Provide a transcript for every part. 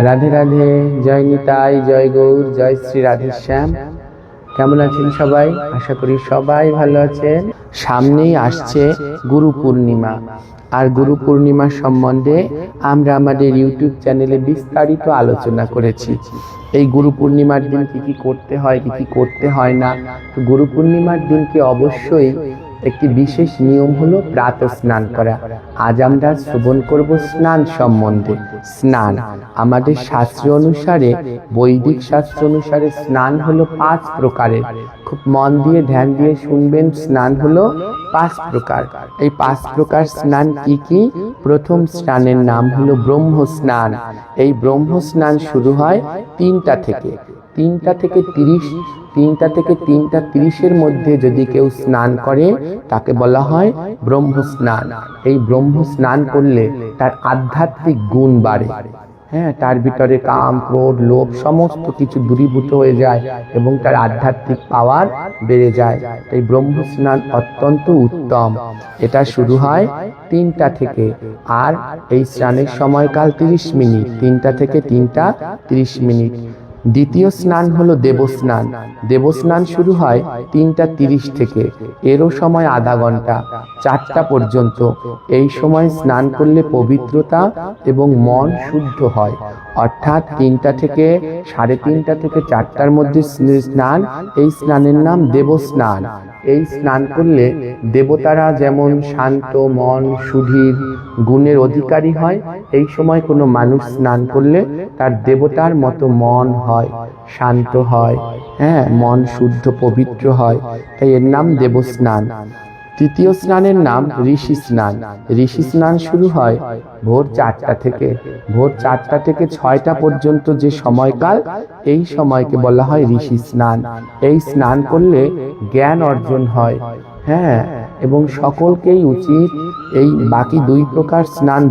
রাধে রাধে, জয় নিতাই, জয় গৌর, জয় শ্রী রাধেশ্যাম। কেমন আছেন সবাই? আশা করি সবাই ভালো আছেন। সামনেই আসছে গুরু পূর্ণিমা, আর গুরু পূর্ণিমা সম্বন্ধে আমরা আমাদের ইউটিউব চ্যানেলে বিস্তারিত আলোচনা করেছি। এই গুরু পূর্ণিমার দিন কি কি করতে হয়, কি কি করতে হয় না। তো গুরু পূর্ণিমার দিনকে অবশ্যই একটি বিশেষ নিয়ম হলো প্রাত স্নান করা। আজ আমরা শ্রবণ করব স্নান সম্বন্ধে। স্নান আমাদের শাস্ত্র অনুসারে, বৈদিক শাস্ত্র অনুসারে স্নান হলো 5 প্রকারের। খুব মন দিয়ে ধ্যান দিয়ে শুনবেন। স্নান হলো 5 প্রকার। এই 5 প্রকার স্নান কি কি? প্রথম স্নানের নাম হলো ব্রহ্ম স্নান। এই ব্রহ্ম স্নান শুরু হয় 3টা থেকে 3টা থেকে 3টা 30-এর মধ্যে যদি কেউ স্নান করে তাকে বলা হয় ব্রহ্ম স্নান। এই ব্রহ্ম স্নান করলে তার আধ্যাত্মিক গুণ বাড়ে। হ্যাঁ, তার ভিতরে কাম, ক্রোধ, লোভ সমস্ত কিছু দূরীভূত হয়ে যায় এবং তার আধ্যাত্মিক পাওয়ার বেড়ে যায়। তাই ব্রহ্ম স্নান অত্যন্ত উত্তম। এটা শুরু হয় 3টা থেকে, আর এই স্নানের সময়কাল 30 মিনিট। 3টা থেকে 3টা 30 মিনিট। দ্বিতীয় স্নান হলো দেবস্নান। দেবস্নান শুরু হয় 3টা 30 থেকে, এরও সময় আধা ঘন্টা, 4টা পর্যন্ত। এই সময় স্নান করলে পবিত্রতা এবং মন শুদ্ধ হয়। অর্থাৎ 3টা থেকে 3:30 থেকে 4টার মধ্যে স্নান। এই স্নানের নাম দেবস্নান। এই স্নান করলে দেবতারা যেমন শান্ত মন, সুধীর গুণের অধিকারী হয়, এই সময় কোনো মানুষ স্নান করলে তার দেবতার মতো মন হয়, শান্ত হয়, হ্যাঁ, মন শুদ্ধ পবিত্র হয়। তাই এর নাম দেবস্নান। তৃতীয় স্নানের নাম ঋষি স্নান। ঋষি স্নান শুরু হয় ভোর 4টা থেকে। ভোর 4টা থেকে 6টা পর্যন্ত যে সময়কাল, এই সময়কে বলা হয় ঋষি স্নান। এই স্নান করলে জ্ঞান অর্জন হয়। হ্যাঁ, এবং সকলকেই উচিত এই বাকি 2 প্রকার স্নান,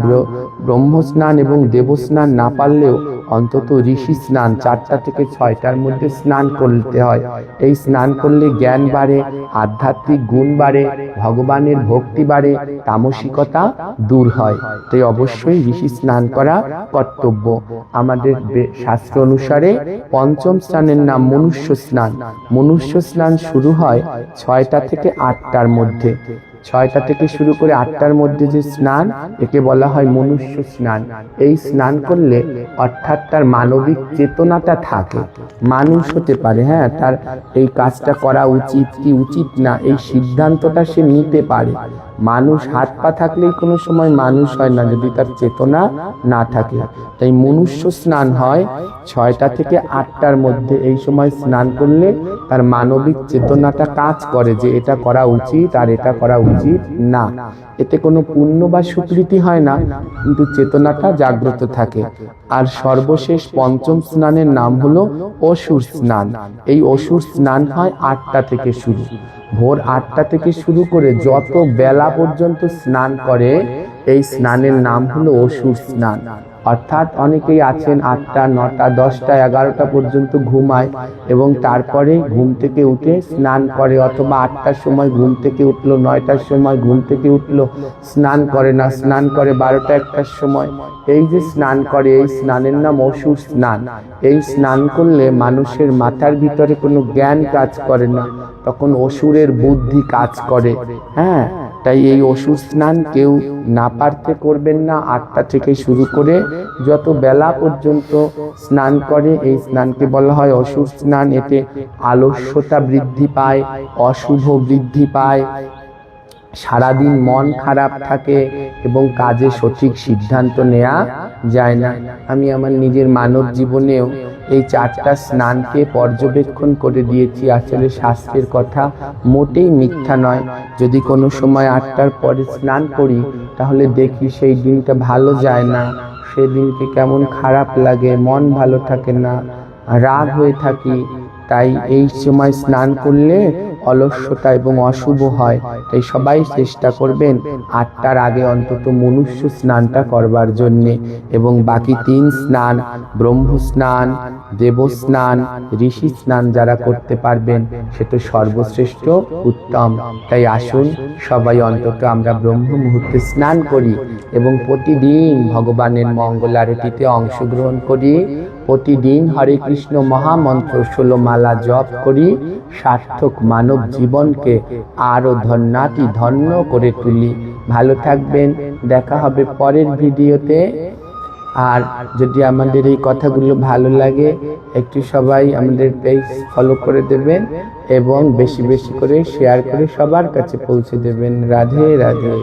ব্রহ্ম স্নান এবং দেবস্নান না পারলেও অন্তত ঋষি স্নান 4টা থেকে 6টার মধ্যে স্নান করতে হয়। এই স্নান করলে জ্ঞান বাড়ে, আধ্যাত্মিক গুণ বাড়ে, ভগবানের ভক্তি বাড়ে, তামসিকতা দূর হয়। তাই অবশ্যই ঋষি স্নান করা কর্তব্য। আমাদের শাস্ত্র অনুসারে পঞ্চম স্নানের নাম মনুষ্য স্নান। মনুষ্য স্নান শুরু হয় 6টা থেকে 8টার মধ্যে। 6টা থেকে শুরু করে 8টার মধ্যে যে স্নান, একে বলা হয় মনুষ্য স্নান। এই স্নান করলে অর্থাৎ তার মানবিক চেতনাটা থাকে, মানুষ হতে পারে। হ্যাঁ, তার এই কাজটা করা উচিত কি উচিত না, এই সিদ্ধান্তটা সে নিতে পারে। মানুষ হাত পা থাকলেই কোনো সময় মানুষ হয় না, যদি তার চেতনা না থাকে। তাই মনুষ্য স্নান হয় 6টা থেকে 8টার মধ্যে। এই সময় স্নান করলে তার মানবিক চেতনাটা কাজ করে যে এটা করা উচিত আর এটা করা উচিত না। এতে কোনো পুণ্য বা স্বীকৃতি হয় না, কিন্তু চেতনাটা জাগ্রত থাকে। আর সর্বশেষ পঞ্চম স্নানের নাম হলো অসুর স্নান। এই অসুর স্নান হয় 8টা থেকে শুরু। ভোর 8টা থেকে শুরু করে যত বেলা পর্যন্ত স্নান করে, এই স্নানের নাম হলো অসুর স্নান। অর্থাৎ অনেকেই আছেন 8টা, 9টা, 10টা, 11টা পর্যন্ত ঘুমায় এবং তারপরে ঘুম থেকে উঠে স্নান করে, অথবা 8টার সময় ঘুম থেকে উঠলো, 9টার সময় ঘুম থেকে উঠলো, স্নান করে না, স্নান করে 12টা 1টার সময়। এই যে স্নান করে, এই স্নানের নাম অসুর স্নান। এই স্নান করলে মানুষের মাথার ভিতরে কোনো জ্ঞান কাজ করে না, তখন অসুরের বুদ্ধি কাজ করে। হ্যাঁ, তাই এই অসুর স্নান কেউ না পারতে করবেন না। 8টা থেকে শুরু করে যত বেলা পর্যন্ত স্নান করে, এই স্নানকে বলা হয় অসুর স্নান। এতে আলস্যতা বৃদ্ধি পায়, অশুভ বৃদ্ধি পায়, সারাদিন মন খারাপ থাকে এবং কাজে সঠিক সিদ্ধান্ত নেওয়া যায় না। আমি আমার নিজের মানব জীবনেও এই 4টা স্নানকে পর্যবেক্ষণ করে দিয়েছি। আসলে শাস্ত্রের কথা মোটেই মিথ্যা নয়। যদি কোনো সময় 8টার পরে স্নান করি, তাহলে দেখি সেই দিনটা ভালো যায় না, সেদিনকে কেমন খারাপ লাগে, মন ভালো থাকে না, রাগ হয়ে থাকি। তাই এই সময় স্নান করলে অলস্যতা এবং অশুভ হয়। তাই সবাই চেষ্টা করবেন 8টার আগে অন্তত মনুষ্য স্নানটা করবার জন্যে। এবং বাকি 3 স্নান, ব্রহ্ম স্নান, দেব স্নান, ঋষি স্নান যারা করতে পারবেন সে তো সর্বশ্রেষ্ঠ উত্তম। তাই আসুন সবাই অন্তত আমরা ব্রহ্ম মুহূর্তে স্নান করি এবং প্রতিদিন ভগবানের মঙ্গল আরতিতে অংশগ্রহণ করি, প্রতিদিন হরে কৃষ্ণ মহামন্ত্র 16 মালা জপ করি, সার্থক মানব জীবনকে আরো ধন্যাতি ধন্য করে তুলি। ভালো থাকবেন, দেখা হবে পরের ভিডিওতে। আর যদি আমাদের এই কথাগুলো ভালো লাগে একটু সবাই আমাদের পেজ ফলো করে দেবেন এবং বেশি বেশি করে শেয়ার করে সবার কাছে পৌঁছে দেবেন। রাধে রাধে।